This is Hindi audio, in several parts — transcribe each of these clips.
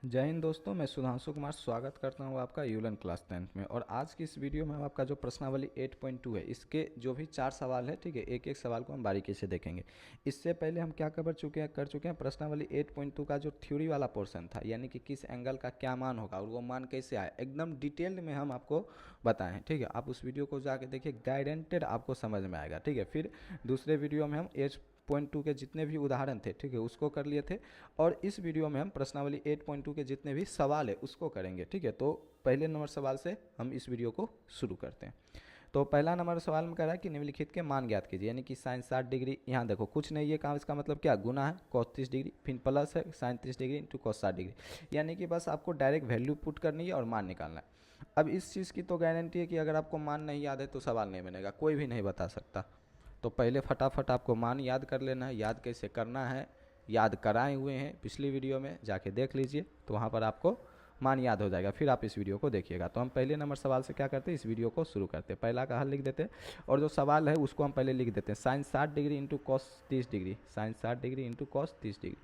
जय हिंद दोस्तों, मैं सुधांशु कुमार स्वागत करता हूं आपका यूलन क्लास 10th में। और आज की इस वीडियो में हम आपका जो प्रश्नावली 8.2 है, इसके जो भी 4 सवाल है, ठीक है, एक एक सवाल को हम बारीकी से देखेंगे। इससे पहले हम क्या कर चुके हैं प्रश्नावली 8.2 का जो थ्योरी वाला पोर्शन था, यानी कि किस एंगल का क्या मान होगा और वो मान कैसे आए, एकदम डिटेल्ड में हम आपको बताएं हैं। ठीक है, आप उस वीडियो को जाके देखिए, गाइडेंटेड आपको समझ में आएगा। ठीक है, फिर दूसरे वीडियो में हम 8.2 के जितने भी उदाहरण थे, ठीक है, उसको कर लिए थे। और इस वीडियो में हम प्रश्नावली 8.2 के जितने भी सवाल है उसको करेंगे। ठीक है, तो पहले नंबर सवाल से हम इस वीडियो को शुरू करते हैं। तो पहला नंबर सवाल में कह रहा है कि निम्नलिखित के मान ज्ञात कीजिए, यानी कि साइन 60 डिग्री। यहाँ देखो कुछ नहीं, ये काम इसका मतलब क्या, गुना है, cos 30 डिग्री, फिर प्लस है sine 30 degree into cos 60 degree, यानी कि बस आपको डायरेक्ट वैल्यू पुट करनी है और मान निकालना है। अब इस चीज़ की तो गारंटी है कि अगर आपको मान नहीं याद है तो सवाल नहीं बनेगा, कोई भी नहीं बता सकता। तो पहले फटाफट आपको मान याद कर लेना है। याद कैसे करना है, याद कराए हुए हैं पिछली वीडियो में, जाके देख लीजिए, तो वहाँ पर आपको मान याद हो जाएगा। फिर आप इस वीडियो को देखिएगा। तो हम पहले नंबर सवाल से क्या करते हैं, इस वीडियो को शुरू करते हैं। पहला का हल लिख देते हैं और जो सवाल है उसको हम पहले लिख देते हैं। Sine 60 degree into cos 30 degree, sine 60 degree into cos 30 degree,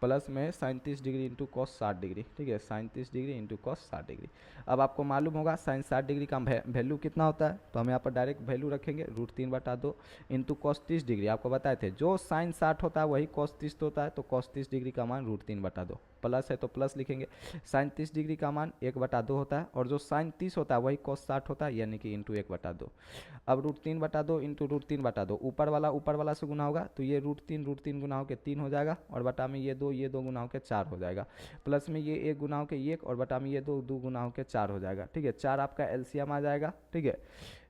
plus में sine 30 degree into cos 60 degree. ठीक है, sine 30 degree into cos 60 degree. अब आपको मालूम होगा साइन 60 डिग्री का वैल्यू कितना होता है, तो हम यहाँ पर डायरेक्ट वैल्यू रखेंगे, √3/2 इंटू कॉस 30 डिग्री। आपको बताए थे जो साइन 60 होता है वही कॉस 30 होता है, तो कॉस 30 डिग्री का मान √3/2, प्लस है तो प्लस लिखेंगे। साइन 30 डिग्री का मान 1/2 होता है, और जो साइन 30 होता है वही कॉस 60 होता है, यानी कि इंटू 1/2। अब √3/2 इंटू √3/2, ऊपर वाला से गुना होगा, तो ये √3 गुना होकर 3 हो जाएगा, और बटा में ये दो गुना होकर 4 हो जाएगा, प्लस में ये 1 गुना होकर 1, और बटा में ये दो गुना होकर 4 हो जाएगा। ठीक है, 4 आपका एलसीएम आ जाएगा। ठीक है,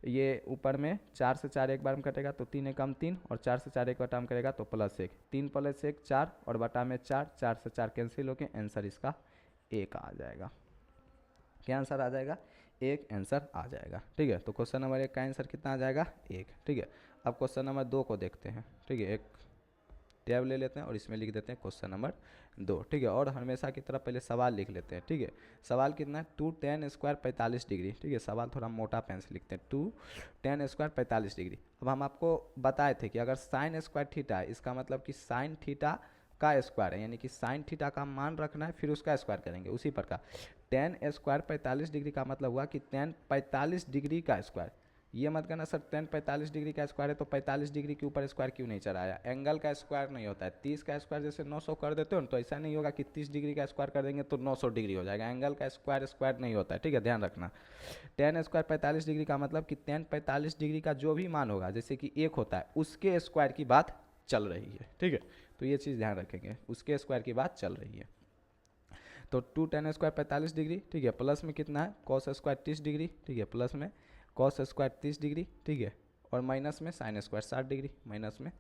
ये ऊपर में 4 से 4 एक बार में कटेगा तो 3 एकम 3, और 4 से 4 एक बटा में करेगा तो +1, 3 + 1 4, और बटा में 4, 4 से 4 कैंसिल होकर आंसर इसका 1 आ जाएगा। क्या आंसर आ जाएगा, 1 आंसर आ जाएगा। ठीक है, तो क्वेश्चन नंबर 1 का आंसर कितना आ जाएगा, 1। ठीक है, अब क्वेश्चन नंबर 2 को देखते हैं। ठीक है, एक टैब ले लेते हैं और इसमें लिख देते हैं क्वेश्चन नंबर 2। ठीक है, और हमेशा की तरह पहले सवाल लिख लेते हैं। ठीक है, सवाल कितना है, 2tan² 45 डिग्री। ठीक है, सवाल थोड़ा मोटा पेन से लिखते हैं, 2tan² 45 डिग्री। अब हम आपको बताए थे कि अगर साइन स्क्वायर थीटा है, इसका मतलब कि साइन थीटा का स्क्वायर है, यानी कि साइन थीटा का मान रखना है, फिर उसका स्क्वायर करेंगे। उसी प्रकार tan² 45 डिग्री का मतलब हुआ कि tan 45 डिग्री का स्क्वायर। ये मत कहना सर tan 45 डिग्री का स्क्वायर है तो 45 डिग्री के ऊपर स्क्वायर क्यों नहीं चढ़ाया। एंगल का स्क्वायर नहीं होता है, 30 का स्क्वायर जैसे 900 कर देते हो ना, तो ऐसा नहीं होगा कि 30 डिग्री का स्क्वायर कर देंगे तो 900 डिग्री हो जाएगा। एंगल का स्क्वायर स्क्वायर नहीं होता है। ठीक है, ध्यान रखना। tan² 45 डिग्री का मतलब कि tan 45 डिग्री का जो भी मान होगा, जैसे कि 1 होता है, उसके स्क्वायर की बात चल रही है। ठीक है, तो ये चीज़ ध्यान रखेंगे, उसके स्क्वायर की बात चल रही है। तो 2tan² 45 डिग्री, ठीक है, प्लस में कितना है, cos स्क्वायर 30 डिग्री। ठीक है, प्लस में cos स्क्वायर 30 डिग्री। ठीक है, और माइनस में साइन स्क्वायर 60 डिग्री, माइनस में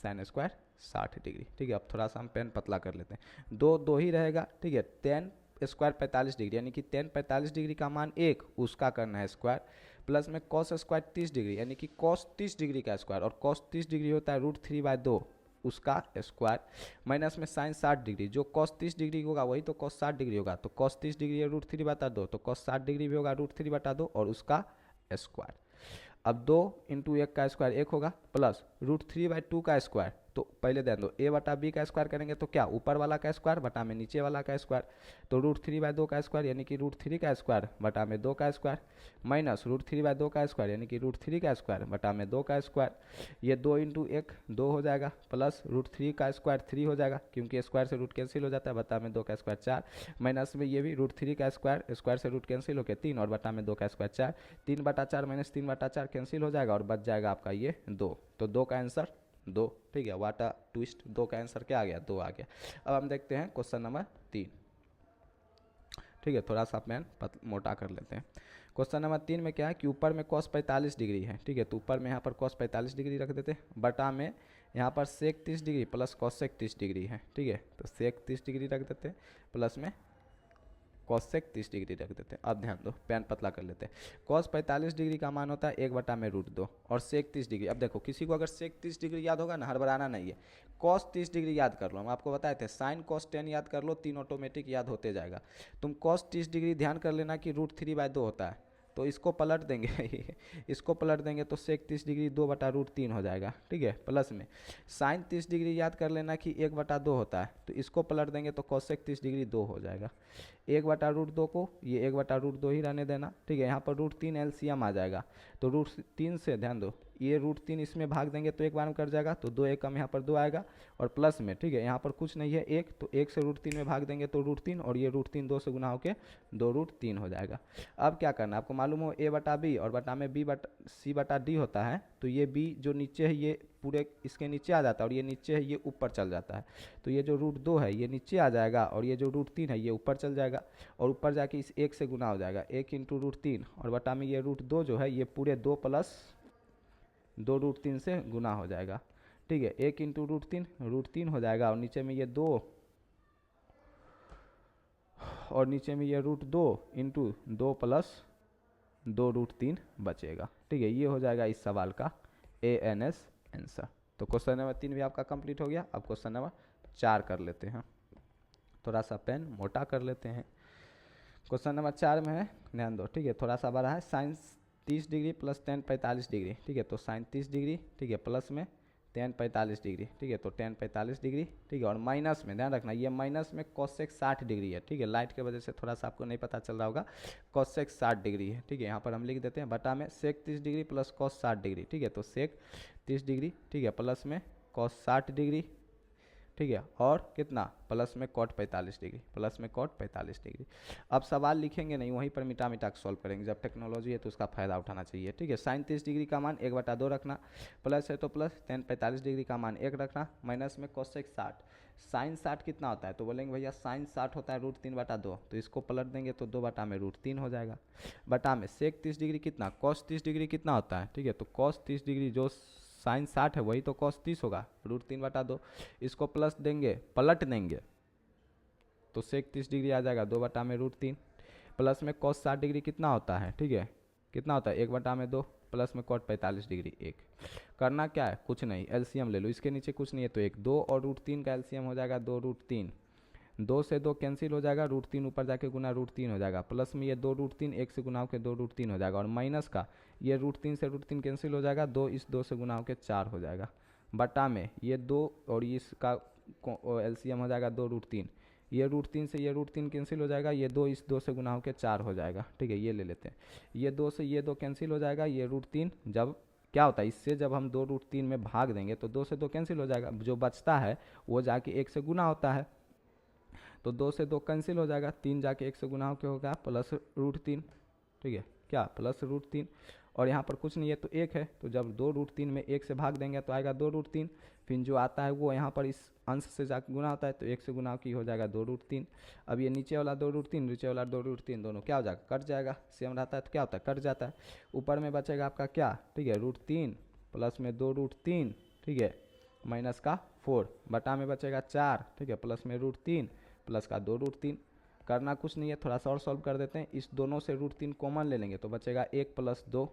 साइन स्क्वायर 60 डिग्री। ठीक है, अब थोड़ा सा हम पेन पतला कर लेते हैं, दो दो ही रहेगा। ठीक है, tan² 45 डिग्री, यानी कि tan 45 डिग्री का मान 1, उसका करना है स्क्वायर, प्लस में cos स्क्वायर 30 डिग्री, यानी कि cos 30 डिग्री का स्क्वायर, और cos 30 डिग्री होता है √3/2, उसका स्क्वायर, माइनस में साइन 60 डिग्री, जो cos 30 डिग्री होगा वही तो cos 60 डिग्री होगा, तो cos 30 डिग्री है √3/2, तो cos 60 डिग्री भी होगा √3/2 और उसका स्क्वायर। अब 2 इंटू 1 का स्क्वायर 1 होगा, प्लस √3/2 का स्क्वायर, तो पहले ध्यान दो, a बटा b का स्क्वायर करेंगे तो क्या, ऊपर वाला का स्क्वायर बटा में नीचे वाला का स्क्वायर, तो √3/2 का स्क्वायर, यानी कि √3 का स्क्वायर बटा में 2 का स्क्वायर, माइनस √3/2 का स्क्वायर, यानी कि √3 का स्क्वायर बटा में 2 का स्क्वायर। ये 2 इंटू 1 2 हो जाएगा, प्लस √3 का स्क्वायर 3 हो जाएगा, क्योंकि स्क्वायर से रूट कैंसिल हो जाता है, बटा में 2 का स्क्वायर 4, माइनस में ये भी √3 का स्क्वायर, स्क्वायर से रूट कैंसिल होकर 3, और बटा में 2 का स्क्वायर 4, 3/4 माइनस 3/4 कैंसिल हो जाएगा, और बच जाएगा आपका ये 2। तो 2 का आंसर 2। ठीक है, वाट अ ट्विस्ट, 2 का आंसर क्या आ गया, 2 आ गया। अब हम देखते हैं क्वेश्चन नंबर 3। ठीक है, थोड़ा सा पेन मोटा कर लेते हैं। क्वेश्चन नंबर 3 में क्या है कि ऊपर में cos 45 डिग्री है। ठीक है, तो ऊपर में यहाँ पर cos 45 डिग्री रख देते हैं, बटा में यहाँ पर sec 30 degree plus cosec 30 degree है। ठीक है, तो sec 30 डिग्री रख देते हैं, प्लस में cosec 30 डिग्री रख देते हैं। अब ध्यान दो, पेन पतला कर लेते हैं। cos 45 डिग्री का मान होता है 1/√2, और sec 30 डिग्री, अब देखो किसी को अगर sec 30 डिग्री याद होगा ना, हड़बड़ाना नहीं है, cos 30 डिग्री याद कर लो। हम आपको बताए थे sin cos tan याद कर लो, 3 ऑटोमेटिक याद होते जाएगा। तुम cos 30 डिग्री ध्यान कर लेना कि √3/2 होता है, तो इसको पलट देंगे इसको पलट देंगे तो सेक 30 डिग्री 2/√3 हो जाएगा, ठीक है। प्लस में साइन 30 डिग्री याद कर लेना कि 1/2 होता है, तो इसको पलट देंगे तो कोसेक 30 डिग्री 2 हो जाएगा। 1/√2 को ये 1/√2 ही रहने देना, ठीक है। यहाँ पर √3 एलसीएम आ जाएगा, तो √3 से ध्यान दो, ये √3 इसमें भाग देंगे तो एक बार में कट जाएगा, तो 2 एकम यहाँ पर 2 आएगा, और प्लस में, ठीक है, यहाँ पर कुछ नहीं है 1, तो 1 से √3 में भाग देंगे तो √3, और ये √3 2 से गुना होकर 2√3 हो जाएगा। अब क्या करना है आपको मालूम हो, a/b और बटा में c/d होता है, तो ये b जो नीचे है ये पूरे इसके नीचे आ जाता है, और ये नीचे है ये ऊपर चल जाता है, तो ये जो √2 है ये नीचे आ जाएगा, और ये जो √3 है ये ऊपर चल जाएगा, और ऊपर जाके इस 1 से गुना हो जाएगा, 1 × √3, और बटा में ये √2 जो है ये पूरे 2 + 2√3 से गुना हो जाएगा, ठीक है। 1 × √3 हो जाएगा, और नीचे में ये 2, और नीचे में ये √2 × 2 + 2√3 बचेगा, ठीक है। ये हो जाएगा इस सवाल का ANS आंसर। तो क्वेश्चन नंबर 3 भी आपका कंप्लीट हो गया। अब क्वेश्चन नंबर 4 कर लेते हैं, थोड़ा सा पेन मोटा कर लेते हैं। क्वेश्चन नंबर 4 में है, ध्यान दो, ठीक है, थोड़ा सा बड़ा है। Sine 30 degree plus tan 45 degree, ठीक है। तो साइन 30 डिग्री, ठीक है, प्लस में tan 45 डिग्री, ठीक है। तो tan 45 डिग्री, ठीक है, और माइनस में ध्यान रखना ये माइनस में कोसेक 60 डिग्री है, ठीक है। लाइट के वजह से थोड़ा सा आपको नहीं पता चल रहा होगा, कोसेक 60 डिग्री है, ठीक है। यहाँ पर हम लिख देते हैं बटा में सेक 30 डिग्री प्लस कॉस 60 डिग्री, ठीक है। तो सेक 30 डिग्री, ठीक है, प्लस में कॉस 60 डिग्री, ठीक है, और कितना प्लस में कॉट 45 डिग्री, प्लस में कॉट 45 डिग्री। अब सवाल लिखेंगे नहीं, वहीं पर मिटा मिटा सॉल्व करेंगे। जब टेक्नोलॉजी है तो उसका फायदा उठाना चाहिए, ठीक है। साइन 30 डिग्री का मान 1/2 रखना, प्लस है तो प्लस, tan 45 डिग्री का मान 1 रखना, माइनस में कोसेक 60। साइन 60 कितना होता है, तो बोलेंगे भैया साइन 60 होता है √3/2, तो इसको पलट देंगे तो 2/√3 हो जाएगा। बटा में सेक 30 डिग्री कितना, कॉस 30 डिग्री कितना होता है, ठीक है। तो कॉस 30 डिग्री जो साइन 60 है वही तो कॉस 30 होगा, √3/2। इसको प्लस देंगे, पलट देंगे तो सेक 30 डिग्री आ जाएगा 2/√3, प्लस में कॉस 60 डिग्री कितना होता है, ठीक है, कितना होता है 1/2, प्लस में कॉट 45 डिग्री 1। करना क्या है, कुछ नहीं, एलसीएम ले लो, इसके नीचे कुछ नहीं है तो 1, 2 और √3 का एलसीएम हो जाएगा 2√3, 2 से 2 कैंसिल हो जाएगा, √3 ऊपर जाके गुना √3 हो जाएगा, प्लस में ये 2√3 1 से गुना होकर 2√3 हो जाएगा, और माइनस का ये √3 से √3 कैंसिल हो जाएगा, 2 इस 2 से गुना होकर 4 हो जाएगा। बटा में ये 2 और इसका एलसीएम हो जाएगा 2√3, ये √3 से ये √3 कैंसिल हो जाएगा, ये 2 इस 2 से गुना होकर 4 हो जाएगा, ठीक है। ये ले लेते हैं, ये 2 से ये 2 कैंसिल हो जाएगा, ये √3 जब क्या होता है इससे जब हम 2√3 में भाग देंगे तो 2 से 2 कैंसिल हो जाएगा, जो बचता है वो जाके 1 से गुना होता है, तो 2 से 2 कैंसिल हो जाएगा, 3 जाके 1 से गुना होकर होगा प्लस √3, ठीक है, क्या प्लस √3, और यहाँ पर कुछ नहीं है तो 1 है, तो जब 2√3 में 1 से भाग देंगे तो आएगा 2√3, फिर जो आता है वो यहाँ पर इस अंश से जाकर गुना होता है, तो 1 से गुना की हो जाएगा 2√3। अब ये नीचे वाला 2√3 नीचे वाला 2√3 दोनों क्या हो जाएगा, कट जाएगा, सेम रहता है तो क्या होता है कट जाता है। ऊपर में बचेगा आपका क्या, ठीक है, √3 प्लस में 2√3, ठीक है, माइनस का 4, बटा में बचेगा 4, ठीक है, प्लस में √3 प्लस का 2√3। करना कुछ नहीं है, थोड़ा सा और सॉल्व कर देते हैं, इस दोनों से √3 कॉमन ले लेंगे तो बचेगा 1 + 2,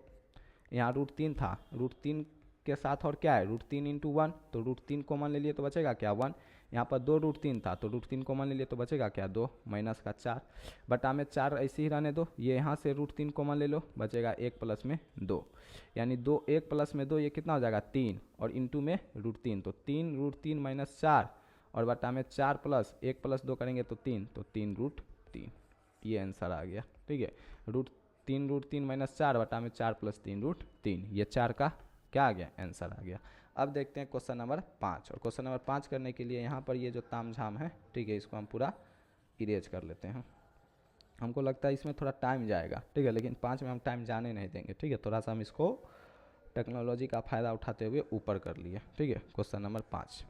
यहाँ √3 था, √3 के साथ और क्या है √3 × 1, तो √3 कॉमन ले लिए तो बचेगा क्या 1, यहाँ पर 2 √3 था तो √3 कॉमन ले लिए तो बचेगा क्या 2, माइनस का 4, बटा में 4 ऐसे ही रहने दो, ये यहाँ से √3 कॉमन ले लो, बचेगा 1 + में 2, यानी 2 1 + में 2 ये कितना हो जाएगा 3, और इंटू में √3, तो 3 √3 - 4, और बटा में 4 + 1 + 2 करेंगे तो 3, तो 3 √3, ये आंसर आ गया, ठीक है। √3 √3 - 4 बटा में 4 + 3 √3, ये 4 का क्या आ गया आंसर आ गया। अब देखते हैं क्वेश्चन नंबर 5, और क्वेश्चन नंबर 5 करने के लिए यहाँ पर ये जो तामझाम है, ठीक है, इसको हम पूरा इरेज कर लेते हैं। हमको लगता है इसमें थोड़ा टाइम जाएगा, ठीक है, लेकिन 5 में हम टाइम जाने नहीं देंगे, ठीक है। थोड़ा सा हम इसको टेक्नोलॉजी का फ़ायदा उठाते हुए ऊपर कर लिए, ठीक है। क्वेश्चन नंबर 5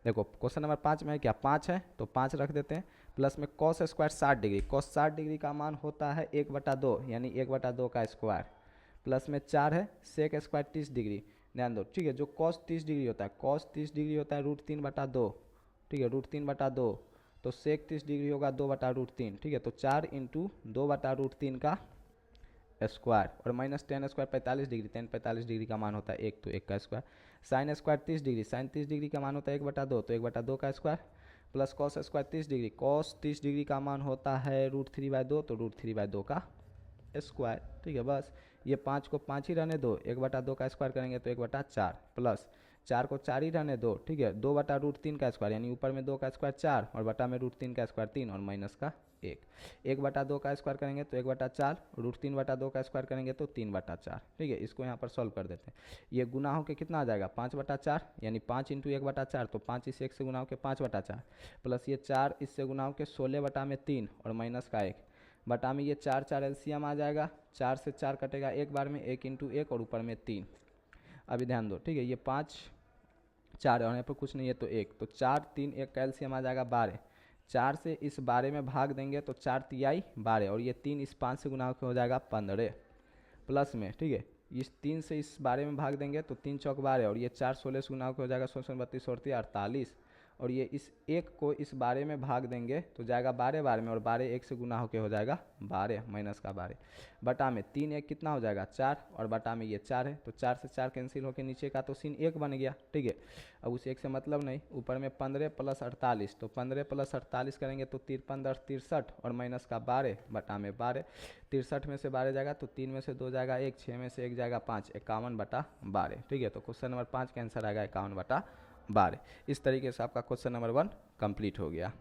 देखो, क्वेश्चन नंबर 5 में क्या 5 है तो 5 रख देते हैं, प्लस में cos square 60 degree, cos 60 degree का मान होता है 1/2, यानी 1/2 का स्क्वायर, प्लस में 4 है सेक स्क्वायर 30 डिग्री, ध्यान दो, ठीक है। जो कॉस 30 डिग्री होता है, कॉस 30 डिग्री होता है √3/2, ठीक है, √3/2, तो सेक 30 डिग्री होगा 2/√3, ठीक है। तो 4 × 2/√3 का स्क्वायर, और minus tan square 45 degree, tan 45 degree का मान होता है 1, तो 1 का square, sine square 30 degree, sine 30 degree का मान होता है 1/2, तो 1/2 का square, plus cos square 30 degree, cos 30 degree का मान होता है √3/2, तो √3/2 का स्क्वायर, ठीक है। बस ये 5 को 5 ही रहने दो, 1/2 का स्क्वायर करेंगे तो 1/4 प्लस 4 को 4 ही रहने दो, ठीक है। 2/√3 का स्क्वायर यानी ऊपर में 2 का स्क्वायर 4 और बटा में √3 का स्क्वायर 3 और माइनस का 1। 1/2 का स्क्वायर करेंगे तो 1/4, √3/2 का स्क्वायर करेंगे तो 3/4, ठीक है। इसको यहाँ पर सॉल्व कर देते हैं। ये गुना होकर कितना आ जाएगा 5/4 यानी 5 × 1/4 तो 5 इस 1 से गुना होकर 5/4 प्लस ये 4 इससे गुना होकर 16/3 और माइनस का 1 बटा में ये 4 4 एलसीएम आ जाएगा, 4 से 4 कटेगा एक बार में, 1 × 1 और ऊपर में 3। अभी ध्यान दो, ठीक है। ये 5 4 और यहाँ पर कुछ नहीं है तो 1, तो 4 3 1 का एलसीएम आ जाएगा 12। 4 से इस 12 में भाग देंगे तो 4 तिहाई 12 और ये 3 इस 5 से गुना होकर हो जाएगा 15 प्लस में, ठीक है। इस 3 से इस 12 में भाग देंगे तो 3 चौक 12 और ये 4 16 से गुना होकर हो जाएगा 16 32 48 और ये इस 1 को इस 12 में भाग देंगे तो जाएगा 12 12 में और 12 1 से गुना होकर हो जाएगा 12 माइनस का 12 बटा में 3 1 कितना हो जाएगा 4 और बटा में ये 4 है तो 4 से 4 कैंसिल होकर नीचे का तो सीन 1 बन गया, ठीक है। अब उस 1 से मतलब नहीं, ऊपर में 15 + 48 तो 15 + 48 करेंगे तो 53 10 63 और माइनस का 12 बटा में 12। 63 में से 12 जाएगा तो 3 में से 2 जाएगा 1, 6 में से 1 जाएगा 5, 51/12, ठीक है। तो क्वेश्चन नंबर 5 का आंसर आएगा 51/12। इस तरीके से आपका क्वेश्चन नंबर 1 कंप्लीट हो गया।